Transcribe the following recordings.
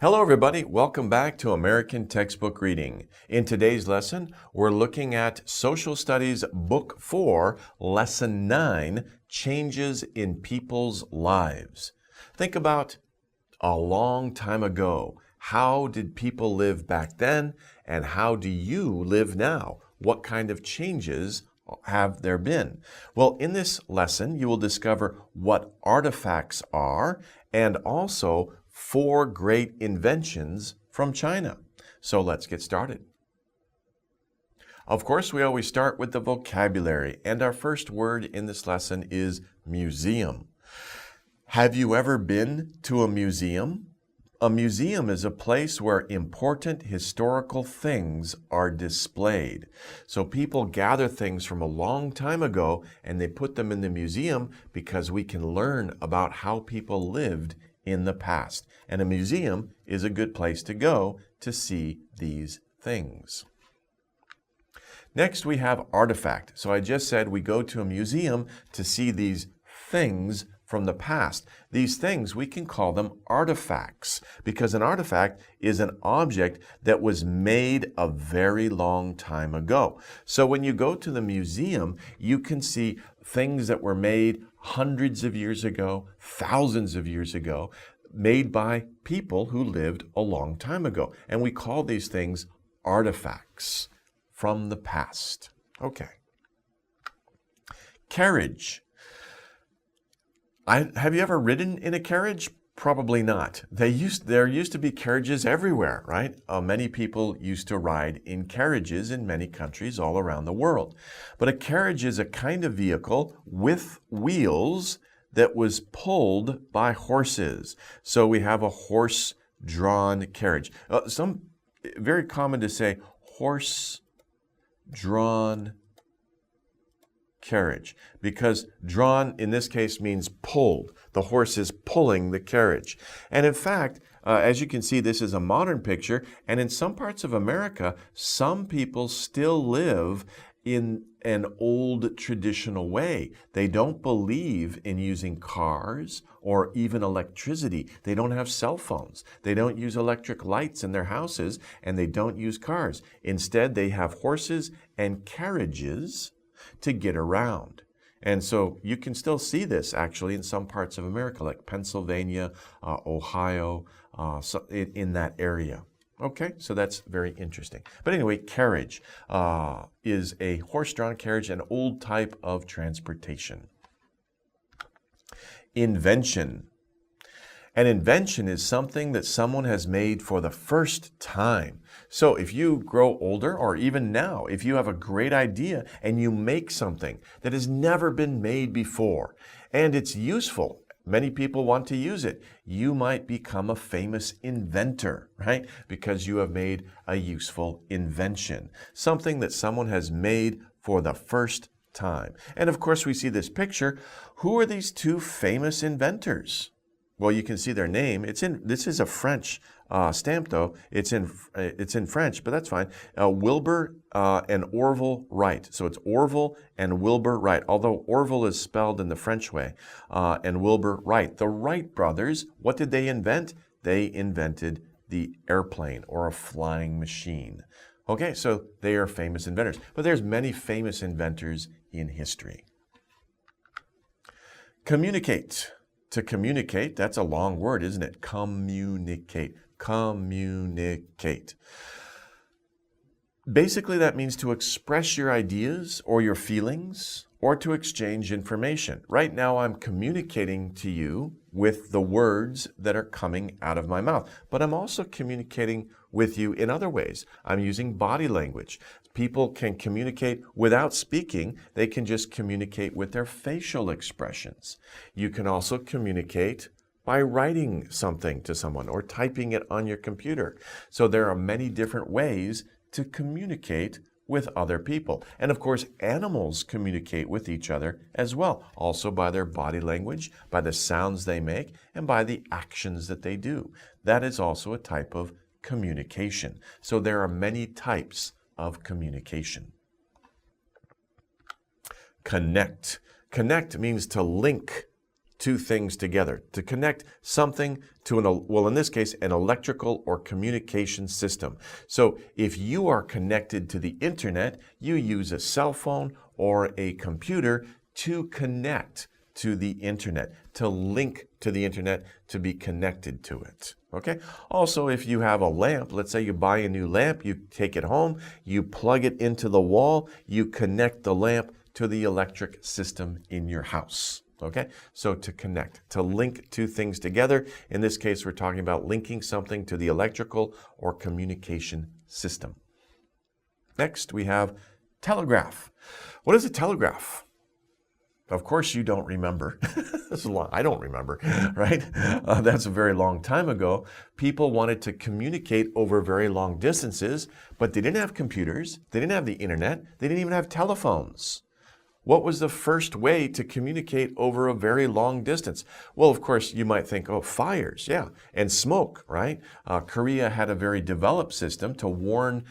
Hello everybody, welcome back to American Textbook Reading. In today's lesson, we're looking at Social Studies Book 4, Lesson 9, Changes in People's Lives. Think about a long time ago. How did people live back then, and how do you live now? What kind of changes have there been? Well, in this lesson, you will discover what artifacts are and also 4 great inventions from China. So let's get started. Of course, we always start with the vocabulary, and our first word in this lesson is museum. Have you ever been to a museum? A museum is a place where important historical things are displayed. So people gather things from a long time ago and they put them in the museum because we can learn about how people lived in the past. And a museum is a good place to go to see these things. Next, we have artifact. So I just said we go to a museum to see these things from the past. These things, we can call them artifacts because an artifact is an object that was made a very long time ago. So when you go to the museum, you can see things that were made hundreds of years ago, thousands of years ago, made by people who lived a long time ago. And we call these things artifacts from the past. Okay. Carriage. Have you ever ridden in a carriage? Probably not. There used to be carriages everywhere, right? Many people used to ride in carriages in many countries all around the world. But a carriage is a kind of vehicle with wheels that was pulled by horses. So we have a horse-drawn carriage. Very common to say horse-drawn carriage, because drawn in this case means pulled. The horse is pulling the carriage. And in fact, as you can see, this is a modern picture, and in some parts of America, some people still live in an old traditional way. They don't believe in using cars or even electricity. They don't have cell phones. They don't use electric lights in their houses, and they don't use cars. Instead, they have horses and carriages to get around. And so you can still see this actually in some parts of America, like Pennsylvania, Ohio, in that area. Okay, so that's very interesting. But anyway, carriage is a horse-drawn carriage, an old type of transportation. Invention. An invention is something that someone has made for the first time. So if you grow older, or even now, if you have a great idea and you make something that has never been made before, and it's useful, many people want to use it, you might become a famous inventor, right? Because you have made a useful invention, something that someone has made for the first time. And of course, we see this picture. Who are these 2 famous inventors? Well, you can see their name. This is a French stamp, though. It's in French, but that's fine. Wilbur and Orville Wright. So it's Orville and Wilbur Wright, although Orville is spelled in the French way, and Wilbur Wright. The Wright brothers, what did they invent? They invented the airplane, or a flying machine. Okay, so they are famous inventors. But there's many famous inventors in history. Communicate. To communicate, that's a long word, isn't it? Communicate. Communicate. Basically, that means to express your ideas or your feelings or to exchange information. Right now, I'm communicating to you with the words that are coming out of my mouth, but I'm also communicating with you in other ways. I'm using body language. People can communicate without speaking. They can just communicate with their facial expressions. You can also communicate by writing something to someone or typing it on your computer. So there are many different ways to communicate with other people. And of course, animals communicate with each other as well, also by their body language, by the sounds they make, and by the actions that they do. That is also a type of communication. So there are many types of communication. Connect. Connect means to link two things together, to connect something to well, in this case, an electrical or communication system. So if you are connected to the internet, you use a cell phone or a computer to connect to the internet, to link to the internet, to be connected to it. Okay? Also, if you have a lamp, let's say you buy a new lamp, you take it home, you plug it into the wall, you connect the lamp to the electric system in your house. Okay? So to connect, to link two things together. In this case, we're talking about linking something to the electrical or communication system. Next, we have telegraph. What is a telegraph? Of course, you don't remember. I don't remember, right? That's a very long time ago. People wanted to communicate over very long distances, but they didn't have computers. They didn't have the internet. They didn't even have telephones. What was the first way to communicate over a very long distance? Well, of course, you might think, oh, fires, yeah, and smoke, right? Korea had a very developed system to warn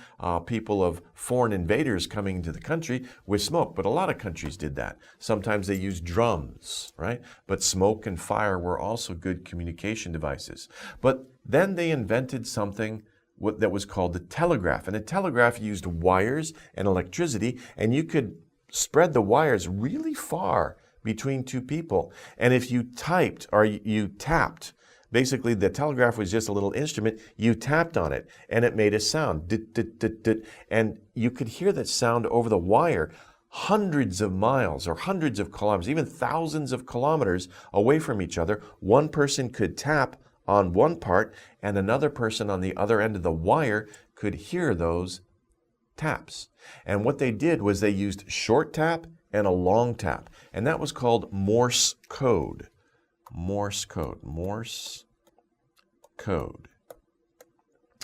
people of foreign invaders coming into the country with smoke, but a lot of countries did that. Sometimes they used drums, right? But smoke and fire were also good communication devices. But then they invented something that was called the telegraph, and the telegraph used wires and electricity, and you could spread the wires really far between two people. And if you typed or you tapped, basically the telegraph was just a little instrument, you tapped on it and it made a sound. And you could hear that sound over the wire hundreds of miles or hundreds of kilometers, even thousands of kilometers away from each other. One person could tap on one part and another person on the other end of the wire could hear those taps. And what they did was they used short tap and a long tap. And that was called Morse code. Morse code. Morse code.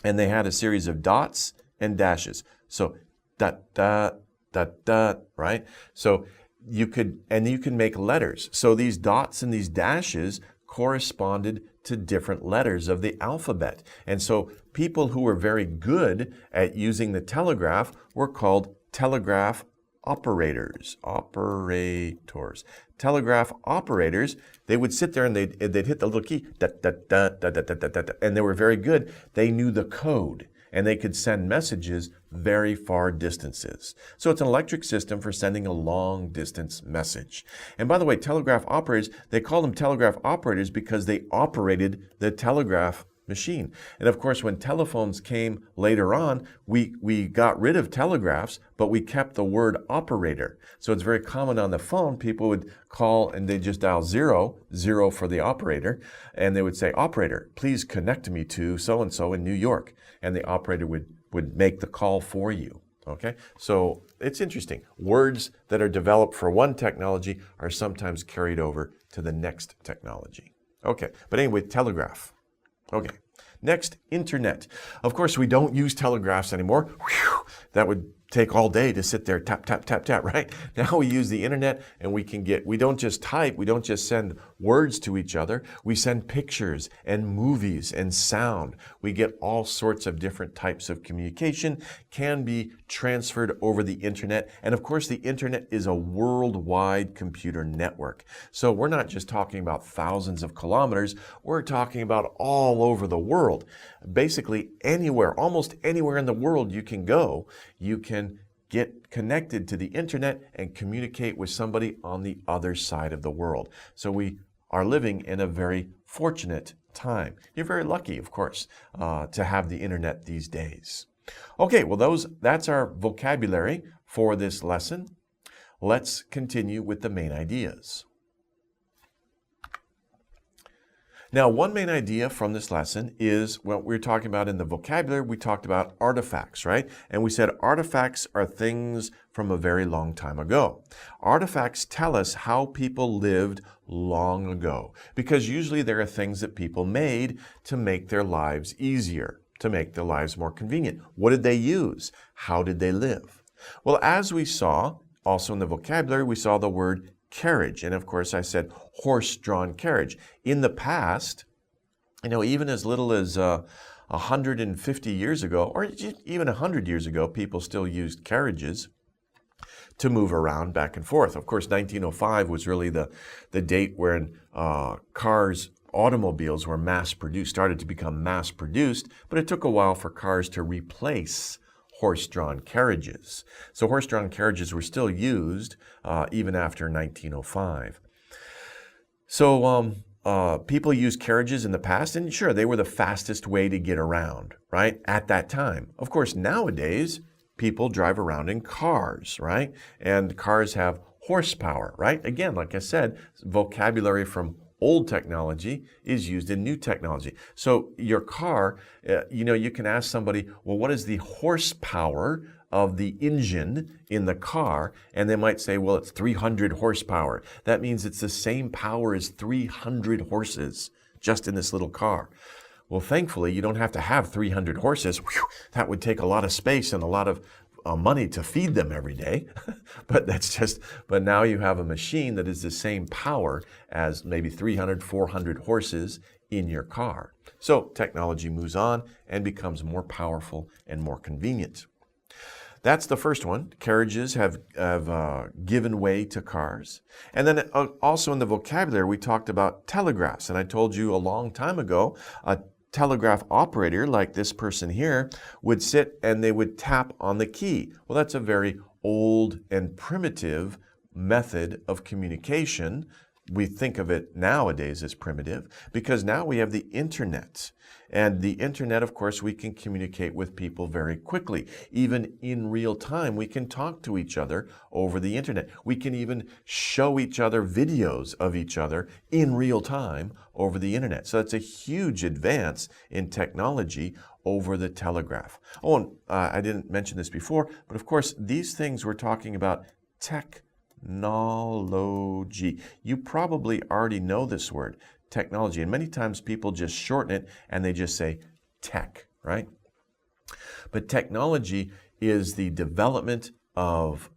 And they had a series of dots and dashes. So dot, dot, dot, dot, right? So you could make letters. So these dots and these dashes corresponded to different letters of the alphabet. And so people who were very good at using the telegraph were called telegraph operators. Telegraph operators, they would sit there and they'd hit the little key, and they were very good. They knew the code and they could send messages very far distances. So it's an electric system for sending a long distance message. And by the way, telegraph operators, they call them telegraph operators because they operated the telegraph machine. And of course, when telephones came later on, we got rid of telegraphs, but we kept the word operator. So it's very common on the phone, people would call and they just dial 0 for the operator, and they would say, operator, please connect me to so-and-so in New York. And the operator would make the call for you. Okay? So it's interesting. Words that are developed for one technology are sometimes carried over to the next technology. Okay, but anyway, telegraph. Okay, next, internet. Of course, we don't use telegraphs anymore. Whew, that would take all day to sit there, tap, tap, tap, tap, right? Now we use the internet and we don't just type, we don't just send words to each other, we send pictures and movies and sound. We get all sorts of different types of communication, can be transferred over the internet. And of course, the internet is a worldwide computer network. So we're not just talking about thousands of kilometers, we're talking about all over the world. Basically, anywhere, almost anywhere in the world you can go, you can get connected to the internet and communicate with somebody on the other side of the world. So we are living in a very fortunate time. You're very lucky, of course, to have the internet these days. Okay, well, that's our vocabulary for this lesson. Let's continue with the main ideas. Now, one main idea from this lesson is what we're talking about in the vocabulary. We talked about artifacts, right? And we said artifacts are things from a very long time ago. Artifacts tell us how people lived long ago, because usually there are things that people made to make their lives easier, to make their lives more convenient. What did they use? How did they live? Well, as we saw, also in the vocabulary, we saw the word carriage. And of course, I said horse-drawn carriage. In the past, even as little as 150 years ago, or even 100 years ago, people still used carriages to move around back and forth. Of course, 1905 was really the date when automobiles were started to become mass-produced, but it took a while for cars to replace horse-drawn carriages. So horse-drawn carriages were still used even after 1905. So people used carriages in the past, and sure, they were the fastest way to get around, right, at that time. Of course, nowadays, people drive around in cars, right? And cars have horsepower, right? Again, like I said, vocabulary from old technology is used in new technology. So your car, you can ask somebody, well, what is the horsepower of the engine in the car? And they might say, well, it's 300 horsepower. That means it's the same power as 300 horses just in this little ar. Well, thankfully, you don't have to have 300 horses. Whew, that would take a lot of space and a lot of money to feed them every day. But now you have a machine that is the same power as maybe 300, 400 horses in your car. So technology moves on and becomes more powerful and more convenient. That's the first one. Carriages have given way to cars. And then also in the vocabulary, we talked about telegraphs. And I told you a long time ago, a telegraph operator, like this person here, would sit and they would tap on the key. Well, that's a very old and primitive method of communication. We think of it nowadays as primitive because now we have the internet. And the internet, of course, we can communicate with people very quickly. Even in real time, we can talk to each other over the internet. We can even show each other videos of each other in real time over the internet. So that's a huge advance in technology over the telegraph. Oh, and I didn't mention this before, but of course, these things we're talking about technology. You probably already know this word, technology. And many times people just shorten it and they just say tech, right? But technology is the development of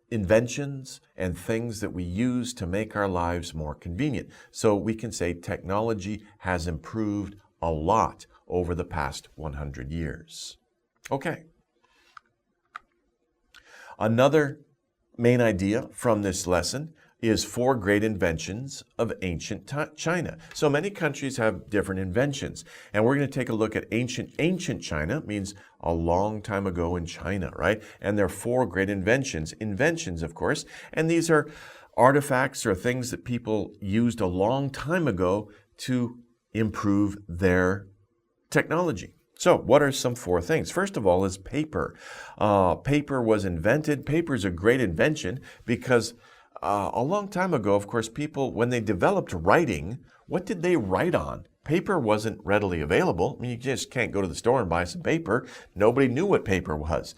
inventions and things that we use to make our lives more convenient. So we can say technology has improved a lot over the past 100 years. Okay. Another main idea from this lesson is 4 great inventions of ancient China. So many countries have different inventions. And we're going to take a look at ancient China, means a long time ago in China, right? And there are 4 great inventions, of course. And these are artifacts or things that people used a long time ago to improve their technology. So what are some 4 things? First of all is paper. Paper was invented. Paper is a great invention because a long time ago, of course, people, when they developed writing, what did they write on? Paper wasn't readily available. I mean, you just can't go to the store and buy some paper. Nobody knew what paper was,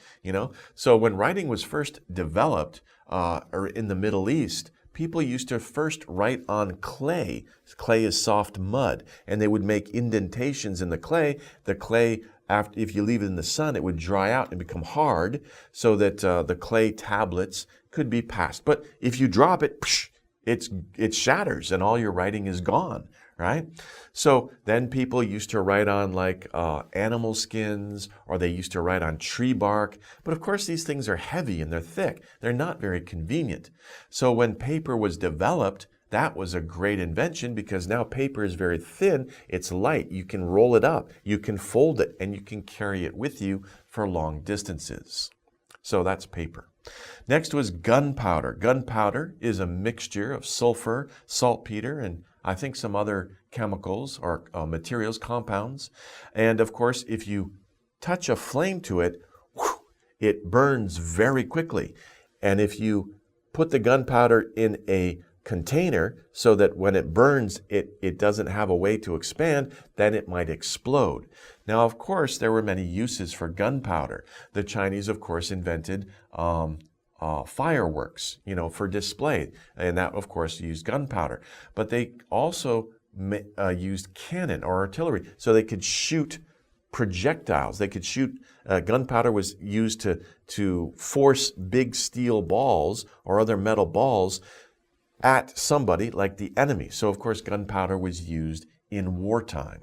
So when writing was first developed, or in the Middle East, people used to first write on clay. Clay is soft mud, and they would make indentations in the clay. The clay, if you leave it in the sun, it would dry out and become hard so that the clay tablets could be passed. But if you drop it, it shatters and all your writing is gone, right? So then people used to write on like animal skins, or they used to write on tree bark. But of course, these things are heavy and they're thick. They're not very convenient. So when paper was developed, that was a great invention because now paper is very thin, it's light, you can roll it up, you can fold it, and you can carry it with you for long distances. So that's paper. Next was gunpowder. Gunpowder is a mixture of sulfur, saltpeter, and I think some other chemicals or materials, compounds. And of course, if you touch a flame to it, it burns very quickly. And if you put the gunpowder in a container so that when it burns, it doesn't have a way to expand, then it might explode. Now, of course, there were many uses for gunpowder. The Chinese, of course, invented fireworks, for display. And that, of course, used gunpowder. But they also used cannon or artillery, so they could shoot projectiles. They could shoot, gunpowder was used to force big steel balls or other metal balls at somebody like the enemy. So, of course, gunpowder was used in wartime.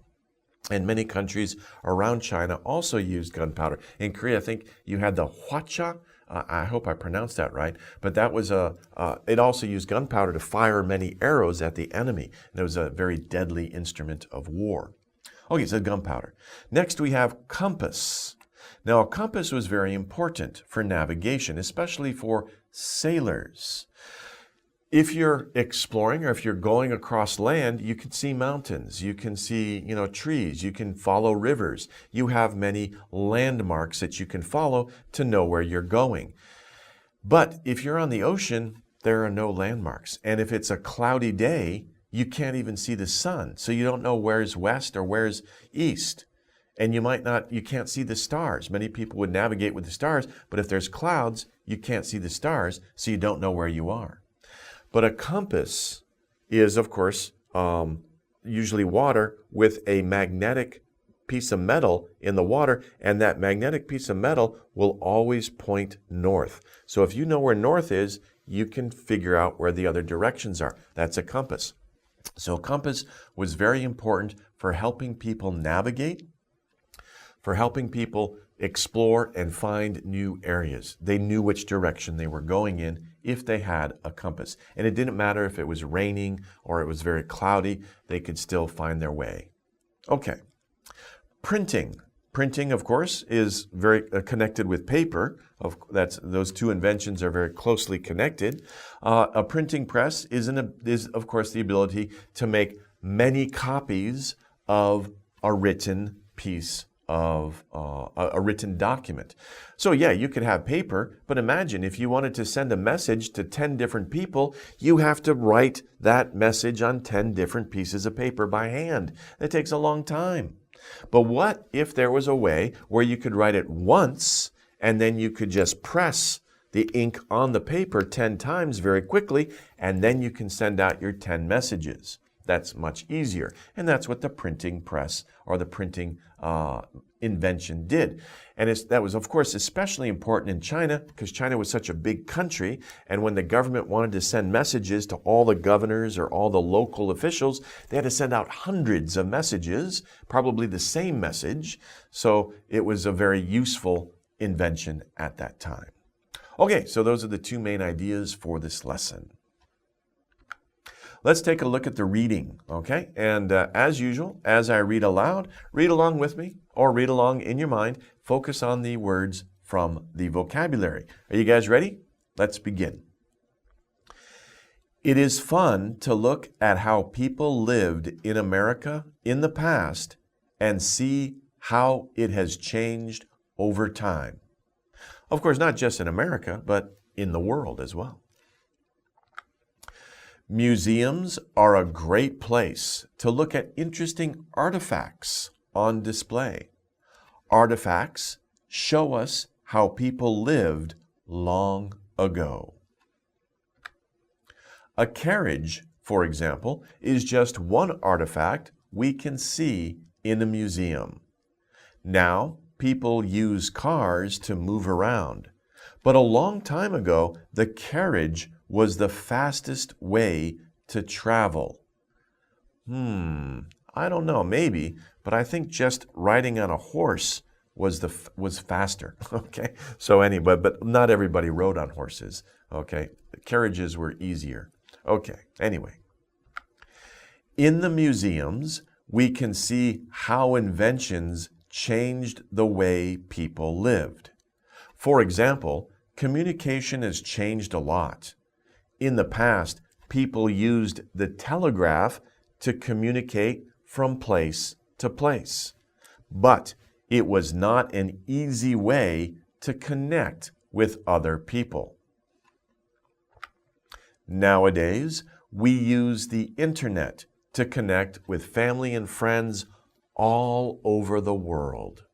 And many countries around China also used gunpowder. In Korea, I think you had the hwacha I hope I pronounced that right, but that was it also used gunpowder to fire many arrows at the enemy. And it was a very deadly instrument of war. Okay, so gunpowder. Next we have compass. Now a compass was very important for navigation, especially for sailors. If you're exploring or if you're going across land, you can see mountains, you can see, trees, you can follow rivers. You have many landmarks that you can follow to know where you're going. But if you're on the ocean, there are no landmarks. And if it's a cloudy day, you can't even see the sun. So you don't know where's west or where's east. And you can't see the stars. Many people would navigate with the stars, but if there's clouds, you can't see the stars, so you don't know where you are. But a compass is, of course, usually water with a magnetic piece of metal in the water, and that magnetic piece of metal will always point north. So if you know where north is, you can figure out where the other directions are. That's a compass. So a compass was very important for helping people navigate, for helping people explore and find new areas. They knew which direction they were going in if they had a compass. And it didn't matter if it was raining or it was very cloudy, they could still find their way. Okay. Printing. Printing, of course, is very connected with paper. Those two inventions are very closely connected. A printing press is, of course, the ability to make many copies of a written piece of a written document. So yeah, you could have paper, but imagine if you wanted to send a message to 10 different people, you have to write that message on 10 different pieces of paper by hand. That takes a long time. But what if there was a way where you could write it once and then you could just press the ink on the paper 10 times very quickly, and then you can send out your 10 messages? That's much easier. And that's what the printing press or the printing invention did. And that was, of course, especially important in China because China was such a big country. And when the government wanted to send messages to all the governors or all the local officials, they had to send out hundreds of messages, probably the same message. So it was a very useful invention at that time. Okay, so those are the two main ideas for this lesson. Let's take a look at the reading, okay? And as usual, as I read aloud, read along with me or read along in your mind. Focus on the words from the vocabulary. Are you guys ready? Let's begin. It is fun to look at how people lived in America in the past and see how it has changed over time. Of course, not just in America, but in the world as well. Museums are a great place to look at interesting artifacts on display. Artifacts show us how people lived long ago. A carriage, for example, is just one artifact we can see in a museum. Now, people use cars to move around, but a long time ago, the carriage was the fastest way to travel. I don't know, maybe, but I think just riding on a horse was faster. Okay, so anyway, but not everybody rode on horses. Okay, the carriages were easier. Okay, anyway, in the museums, we can see how inventions changed the way people lived. For example, communication has changed a lot. In the past, people used the telegraph to communicate from place to place. But it was not an easy way to connect with other people. Nowadays, we use the internet to connect with family and friends all over the world.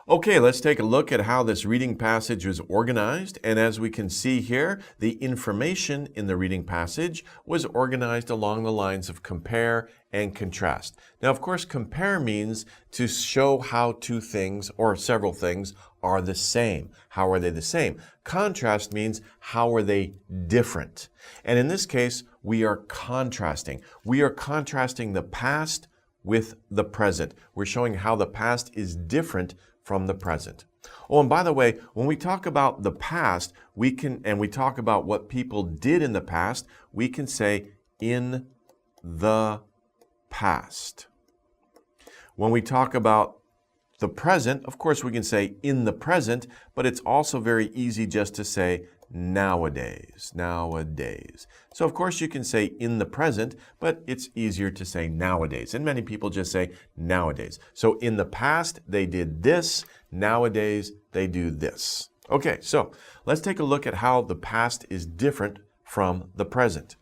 Okay, let's take a look at how this reading passage was organized. And as we can see here, the information in the reading passage was organized along the lines of compare and contrast. Now, of course, compare means to show how two things or several things are the same. How are they the same? Contrast means how are they different? And in this case, we are contrasting. We are contrasting the past with the present. We're showing how the past is different from the present. Oh, and by the way, when we talk about the past, we talk about what people did in the past, we can say in the past. When we talk about the present, of course, we can say in the present, but it's also very easy just to say nowadays, nowadays. So, of course, you can say in the present, but it's easier to say nowadays. And many people just say nowadays. So, in the past, they did this. Nowadays, they do this. Okay, so let's take a look at how the past is different from the present.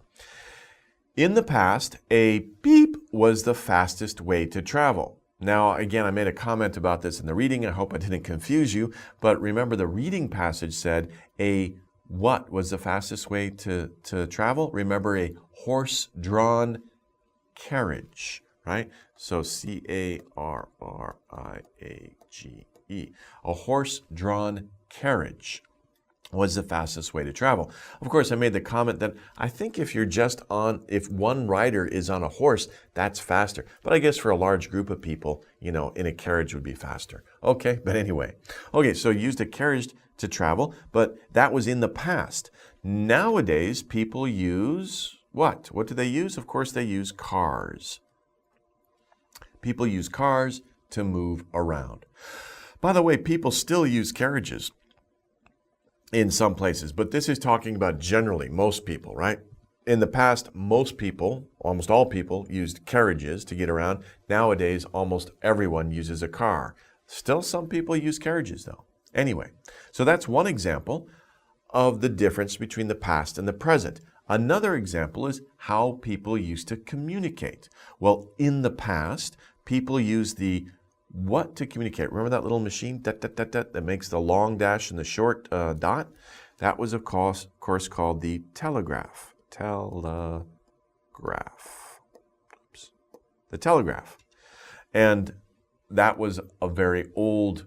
In the past, a beep was the fastest way to travel. Now, again, I made a comment about this in the reading. I hope I didn't confuse you. But remember, the reading passage said a what was the fastest way to travel? Remember, a horse-drawn carriage, right? So carriage, a horse-drawn carriage was the fastest way to travel. Of course, I made the comment that I think if one rider is on a horse, that's faster. But I guess for a large group of people, in a carriage would be faster. Okay, but anyway. Okay, so used a carriage to travel, but that was in the past. Nowadays, people use what? What do they use? Of course, they use cars. People use cars to move around. By the way, people still use carriages in some places, but this is talking about generally most people, right? In the past, most people, almost all people, used carriages to get around. Nowadays, almost everyone uses a car. Still, some people use carriages, though. Anyway, so that's one example of the difference between the past and the present. Another example is how people used to communicate. Well, in the past, people used the what to communicate? Remember that little machine that makes the long dash and the short dot? That was, of course, called the telegraph. Telegraph. Oops. The telegraph. And that was a very old,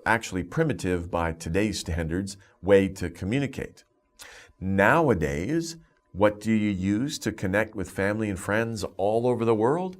actually primitive by today's standards, way to communicate. Nowadays, what do you use to connect with family and friends all over the world?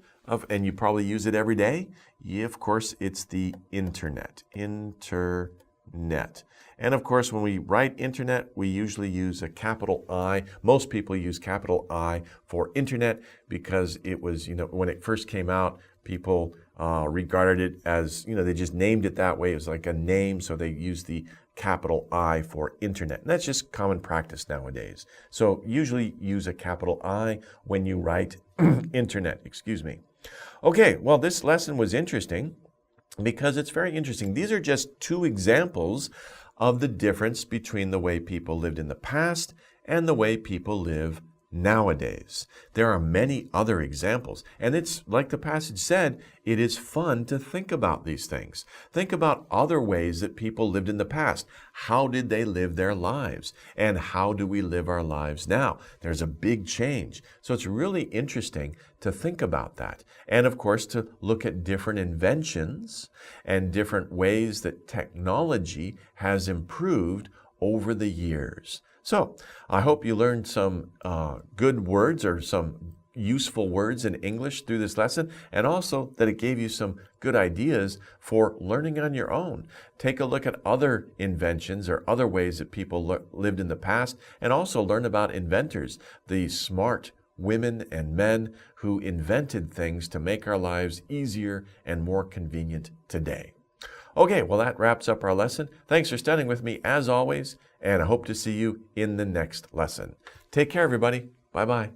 And you probably use it every day? Yeah, of course, it's the internet. Internet. And of course, when we write internet, we usually use a capital I. Most people use capital I for internet because it was, when it first came out, people regarded it as, they just named it that way. It was like a name, so they used the capital I for internet. And that's just common practice nowadays. So usually use a capital I when you write internet, Okay, well, this lesson was interesting because it's very interesting. These are just two examples of the difference between the way people lived in the past and the way people live nowadays. There are many other examples, and it's like the passage said, it is fun to think about these things. Think about other ways that people lived in the past. How did they live their lives? And how do we live our lives now? There's a big change. So it's really interesting to think about that. And of course, to look at different inventions and different ways that technology has improved over the years. So I hope you learned some good words or some useful words in English through this lesson, and also that it gave you some good ideas for learning on your own. Take a look at other inventions or other ways that people lived in the past, and also learn about inventors, the smart women and men who invented things to make our lives easier and more convenient today. Okay, well, that wraps up our lesson. Thanks for studying with me as always, and I hope to see you in the next lesson. Take care, everybody. Bye-bye.